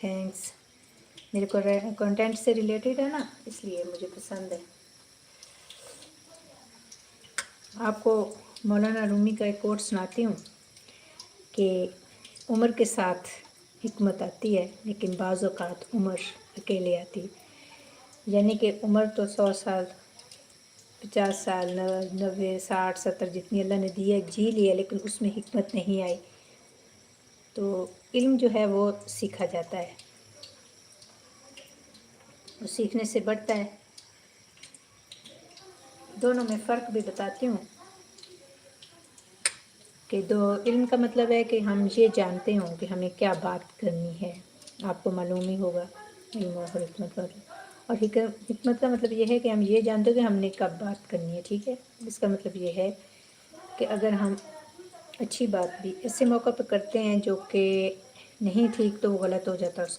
Thanks, मेरे को content से रिलेटेड है ना, इसलिए मुझे पसंद है। आपको मौलाना रूमी का एक कोट सुनाती हूँ कि उम्र के साथ हिकमत आती है, लेकिन बाज़ औक़ात उम्र अकेले आती। यानी कि उम्र तो 100 साल, 50 साल, 90, 60, 70 जितनी अल्लाह ने दी है जी लिया, लेकिन उसमें हिकमत नहीं आई। तो इल्म जो है वो सीखा जाता है, वो सीखने से बढ़ता है। दोनों में फ़र्क भी बताती हूँ कि दो इल्म का मतलब है कि हम ये जानते हों कि हमें क्या बात करनी है, आपको मालूम ही होगा इल्म और हिकमत का। और हिकमत का मतलब ये है कि हम ये जानते हो कि हमने कब बात करनी है, ठीक है। इसका मतलब ये है कि अगर हम अच्छी बात भी ऐसे मौक़ा पर करते हैं जो कि नहीं ठीक, तो वो गलत हो जाता है।